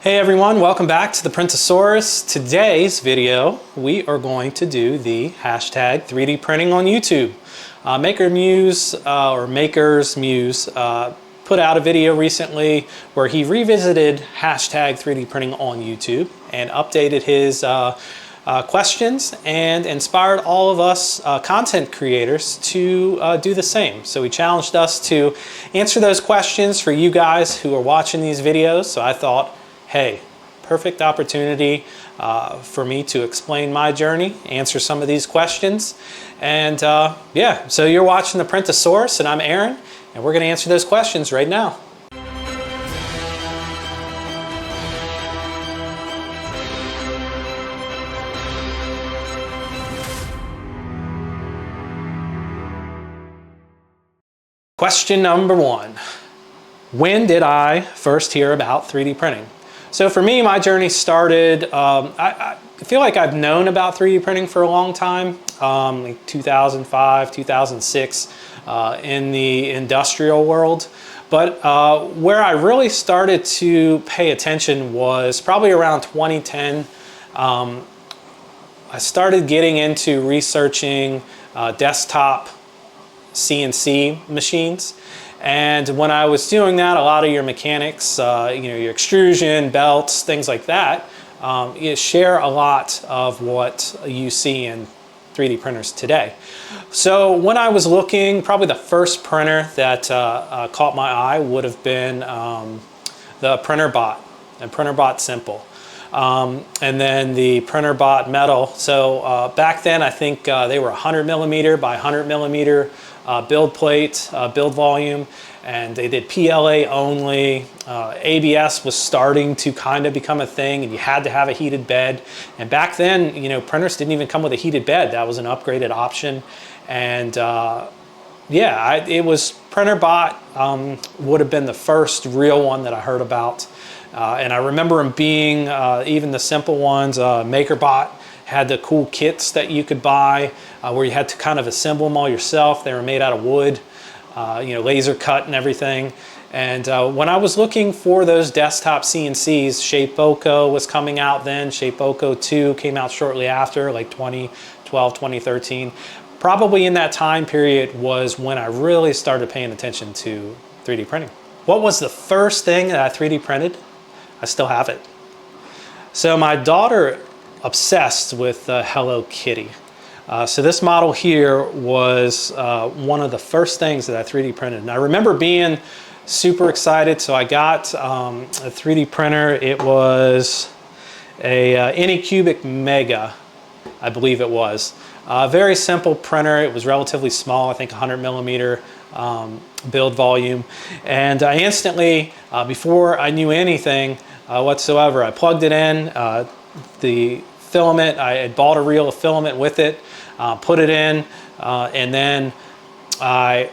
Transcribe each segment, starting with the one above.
Hey everyone, welcome back to the Printosaurus. Today's video, we are going to do the hashtag 3D printing on YouTube. Makers Muse put out a video recently where he revisited hashtag 3D printing on YouTube and updated his questions and inspired all of us content creators to do the same. So he challenged us to answer those questions for you guys who are watching these videos. So I thought, hey, perfect opportunity for me to explain my journey, answer some of these questions. And yeah, so you're watching the Printosaurus and I'm Aaron, and we're gonna answer those questions right now. Question number one, when did I first hear about 3D printing? So for me, my journey started, I feel like I've known about 3D printing for a long time, like 2005, 2006, in the industrial world. But where I really started to pay attention was probably around 2010. I started getting into researching desktop CNC machines. And when I was doing that, a lot of your mechanics, your extrusion, belts, things like that, you share a lot of what you see in 3D printers today. So when I was looking, probably the first printer that caught my eye would have been the PrinterBot and PrinterBot Simple. And then the PrinterBot Metal. So back then, I think they were 100 millimeter by 100 millimeter build plate, build volume, and they did PLA only. ABS was starting to kind of become a thing, and you had to have a heated bed. And back then, printers didn't even come with a heated bed. That was an upgraded option. And yeah, it was PrinterBot would have been the first real one that I heard about. And I remember them being, even the simple ones, MakerBot had the cool kits that you could buy where you had to kind of assemble them all yourself. They were made out of wood, laser cut and everything. And when I was looking for those desktop CNCs, Shapeoko was coming out then. Shapeoko 2 came out shortly after, like 2012, 2013. Probably in that time period was when I really started paying attention to 3D printing. What was the first thing that I 3D printed? I still have it. So my daughter obsessed with Hello Kitty. So this model here was one of the first things that I 3D printed. And I remember being super excited. So I got a 3D printer. It was a Anycubic Mega, I believe it was. Very simple printer. It was relatively small, I think 100 millimeter build volume. And I instantly, before I knew anything whatsoever, I plugged it in, the filament, I had bought a reel of filament with it, put it in, and then I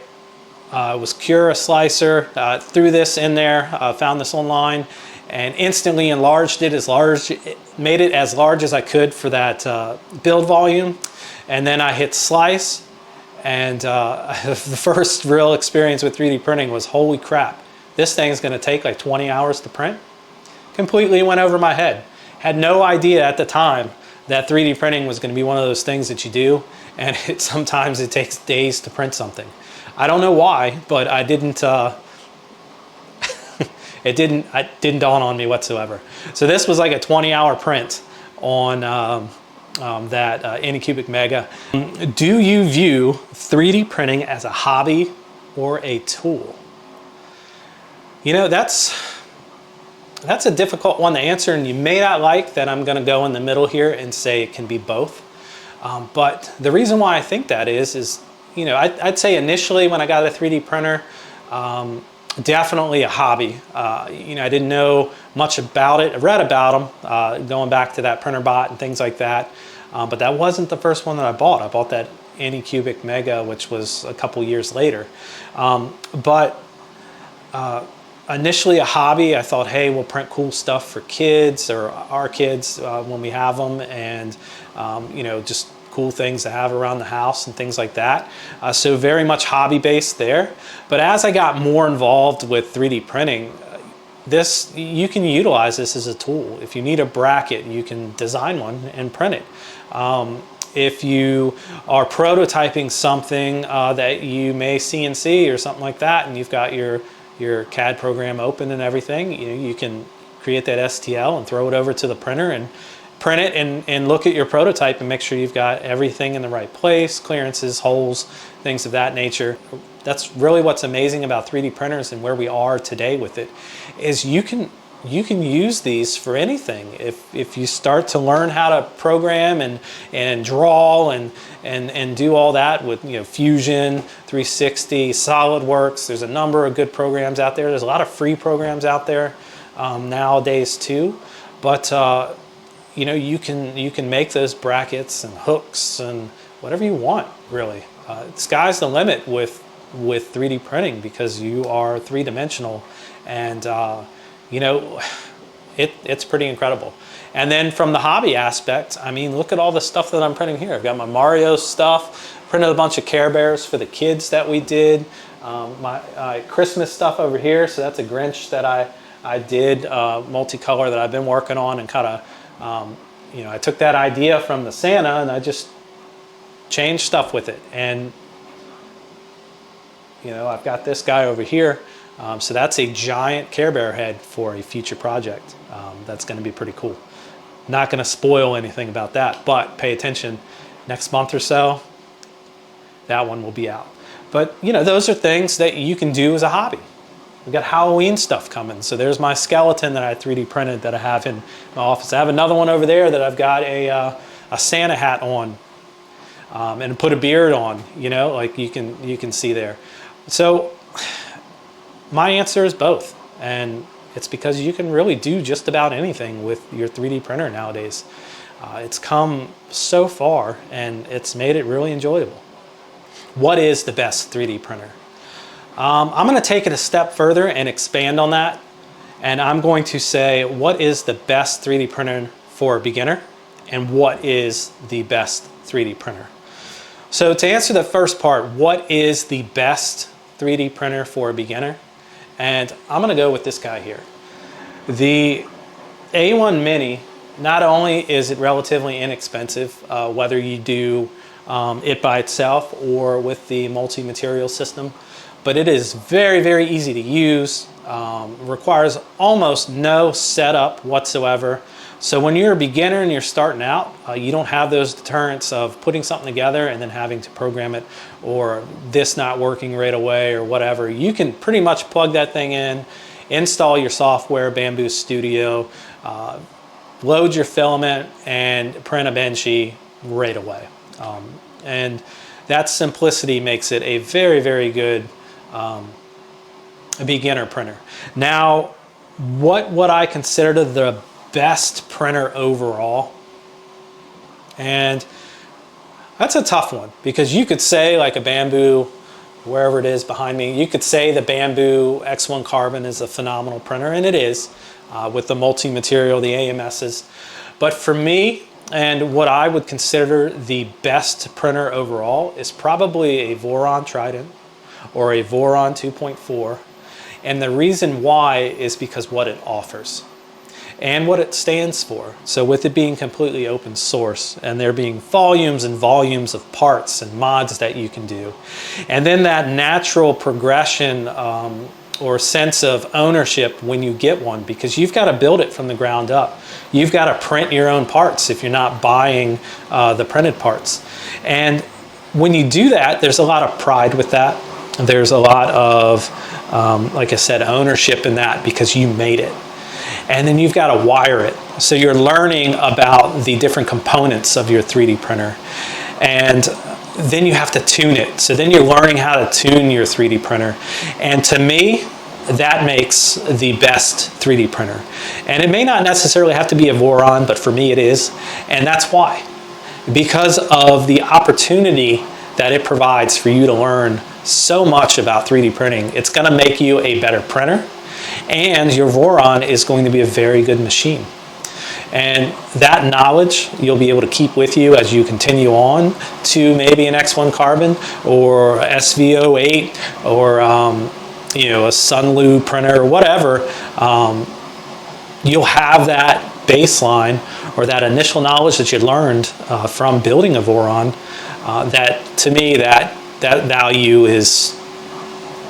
was Cura slicer, threw this in there, found this online, and instantly enlarged it made it as large as I could for that build volume. And then I hit slice, and the first real experience with 3D printing was, holy crap, this thing's gonna take like 20 hours to print? Completely went over my head. Had no idea at the time that 3D printing was going to be one of those things that you do, and sometimes it takes days to print something. I don't know why, but I didn't. It didn't dawn on me whatsoever. So this was like a 20-hour print on that Anycubic Mega. Do you view 3D printing as a hobby or a tool? That's a difficult one to answer, and you may not like that I'm gonna go in the middle here and say it can be both. But the reason why I think that is I'd say initially when I got a 3D printer, definitely a hobby. I didn't know much about it. I read about them, going back to that PrinterBot and things like that. But that wasn't the first one that I bought. I bought that Anycubic Mega, which was a couple years later. Initially a hobby. I thought, hey, we'll print cool stuff for kids or our kids when we have them, and just cool things to have around the house and things like that. So very much hobby based there. But as I got more involved with 3D printing, you can utilize this as a tool. If you need a bracket, you can design one and print it. If you are prototyping something that you may CNC or something like that, and you've got your CAD program open and everything, you can create that STL and throw it over to the printer and print it and look at your prototype and make sure you've got everything in the right place, clearances, holes, things of that nature. That's really what's amazing about 3D printers and where we are today with it, is you can use these for anything. If you start to learn how to program and draw and do all that with Fusion 360, SolidWorks, there's a number of good programs out there. There's a lot of free programs out there nowadays too, but you can make those brackets and hooks and whatever you want, really. Sky's the limit with 3D printing, because you are three-dimensional, and it's pretty incredible. And then from the hobby aspect, I mean, look at all the stuff that I'm printing here. I've got my Mario stuff, printed a bunch of Care Bears for the kids that we did. My Christmas stuff over here, so that's a Grinch that I did, multicolor, that I've been working on, and kind of, I took that idea from the Santa and I just changed stuff with it. And, I've got this guy over here. So that's a giant Care Bear head for a future project. That's going to be pretty cool. Not going to spoil anything about that, but pay attention. Next month or so, that one will be out. But, those are things that you can do as a hobby. We've got Halloween stuff coming. So there's my skeleton that I 3D printed that I have in my office. I have another one over there that I've got a Santa hat on, and put a beard on, like you can see there. So my answer is both, and it's because you can really do just about anything with your 3D printer nowadays. It's come so far, and it's made it really enjoyable. What is the best 3D printer? I'm going to take it a step further and expand on that, and I'm going to say, what is the best 3D printer for a beginner, and what is the best 3D printer? So to answer the first part, what is the best 3D printer for a beginner? And I'm going to go with this guy here. The A1 Mini, not only is it relatively inexpensive, whether you do it by itself or with the multi-material system, but it is very, very easy to use, requires almost no setup whatsoever. So when you're a beginner and you're starting out, you don't have those deterrents of putting something together and then having to program it, or this not working right away or whatever. You can pretty much plug that thing in, install your software, Bamboo Studio, load your filament, and print a Benchy right away. And that simplicity makes it a very, very good beginner printer. Now, what would I consider the best printer overall? And that's a tough one, because you could say like a Bamboo, wherever it is behind me, you could say the Bamboo X1 Carbon is a phenomenal printer, and it is, with the multi-material, the AMSs. But for me, and what I would consider the best printer overall, is probably a Voron Trident or a Voron 2.4. And the reason why is because what it offers and what it stands for. So with it being completely open source, and there being volumes and volumes of parts and mods that you can do, and then that natural progression or sense of ownership when you get one, because you've got to build it from the ground up. You've got to print your own parts if you're not buying the printed parts. And when you do that, there's a lot of pride with that. There's a lot of, like I said, ownership in that, because you made it. And then you've got to wire it. So you're learning about the different components of your 3D printer. And then you have to tune it. So then you're learning how to tune your 3D printer. And to me, that makes the best 3D printer. And it may not necessarily have to be a Voron, but for me it is. And that's why. Because of the opportunity that it provides for you to learn so much about 3D printing. It's going to make you a better printer, and your Voron is going to be a very good machine. And that knowledge you'll be able to keep with you as you continue on to maybe an X1 Carbon or SV08 or you know, a Sunlu printer or whatever, you'll have that baseline or that initial knowledge that you learned from building a Voron. That to me, that value is,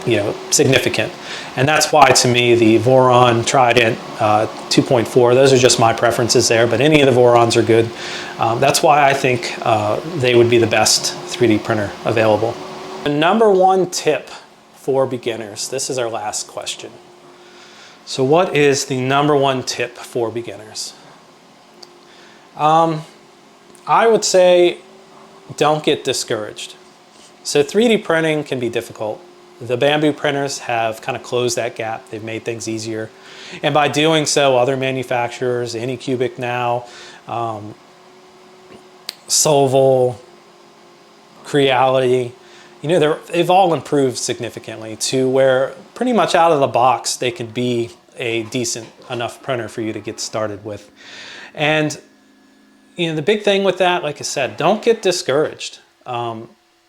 you know, significant. And that's why, to me, the Voron Trident 2.4, those are just my preferences there, but any of the Vorons are good. That's why I think they would be the best 3D printer available. The number one tip for beginners, this is our last question. So what is the number one tip for beginners? I would say don't get discouraged. So 3D printing can be difficult. The Bamboo printers have kind of closed that gap. They've made things easier. And by doing so, other manufacturers, Anycubic now, Solval, Creality, you know, they've all improved significantly to where pretty much out of the box, they can be a decent enough printer for you to get started with. And, you know, the big thing with that, like I said, don't get discouraged. You know,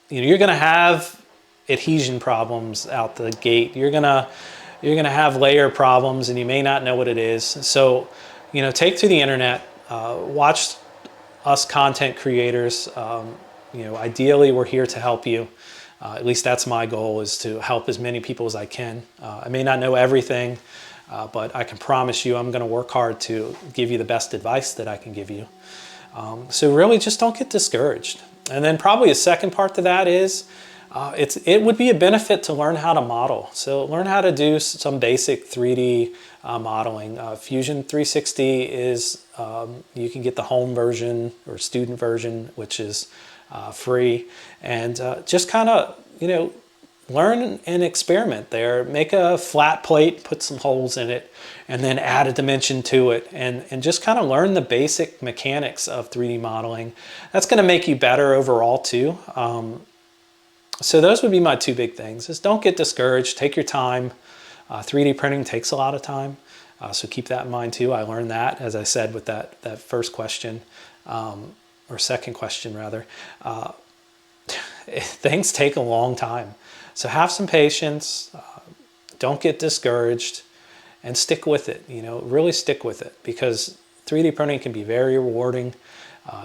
you're going to have adhesion problems out the gate. You're gonna have layer problems, and you may not know what it is. So, you know, take to the internet, watch us content creators. You know, ideally, we're here to help you. At least that's my goal, is to help as many people as I can. I may not know everything, but I can promise you I'm going to work hard to give you the best advice that I can give you. So really, just don't get discouraged. And then probably a second part to that is, it would be a benefit to learn how to model. So learn how to do some basic 3D modeling. Fusion 360 is, you can get the home version or student version, which is free. And just kind of, you know, learn and experiment there. Make a flat plate, put some holes in it, and then add a dimension to it. And just kind of learn the basic mechanics of 3D modeling. That's going to make you better overall too. So those would be my two big things. Is don't get discouraged, take your time. 3D printing takes a lot of time, so keep that in mind too. I learned that, as I said, with that first question, or second question rather. Things take a long time. So have some patience, don't get discouraged, and stick with it. You know, really stick with it, because 3D printing can be very rewarding.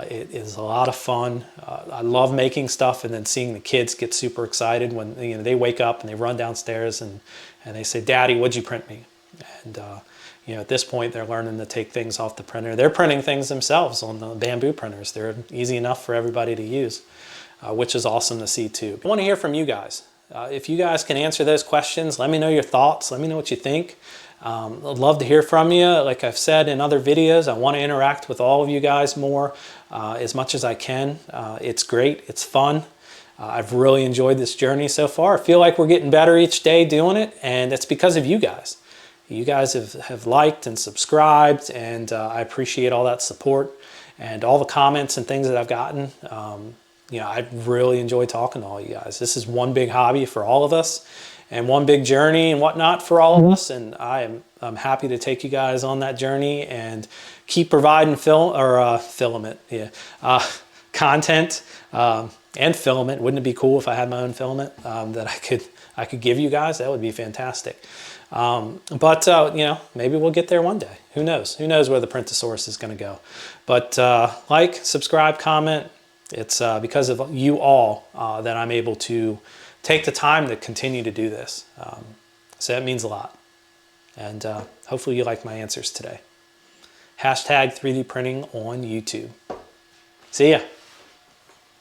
It is a lot of fun. I love making stuff and then seeing the kids get super excited when, you know, they wake up and they run downstairs and they say, "Daddy, what'd you print me?" And you know, at this point, they're learning to take things off the printer. They're printing things themselves on the Bamboo printers. They're easy enough for everybody to use, which is awesome to see too. I want to hear from you guys. If you guys can answer those questions, let me know your thoughts. Let me know what you think. I'd love to hear from you. Like I've said in other videos, I want to interact with all of you guys more, as much as I can. It's great. It's fun. I've really enjoyed this journey so far. I feel like we're getting better each day doing it, and it's because of you guys. You guys have liked and subscribed, and I appreciate all that support and all the comments and things that I've gotten. You know, I really enjoy talking to all you guys. This is one big hobby for all of us, and one big journey and whatnot for all of us. And I'm happy to take you guys on that journey and keep providing filament, content and filament. Wouldn't it be cool if I had my own filament that I could give you guys? That would be fantastic. But you know, maybe we'll get there one day. Who knows? Who knows where the Printosaurus is going to go? But like, subscribe, comment. It's because of you all that I'm able to take the time to continue to do this. So that means a lot. And hopefully you like my answers today. #3D printing on YouTube. See ya.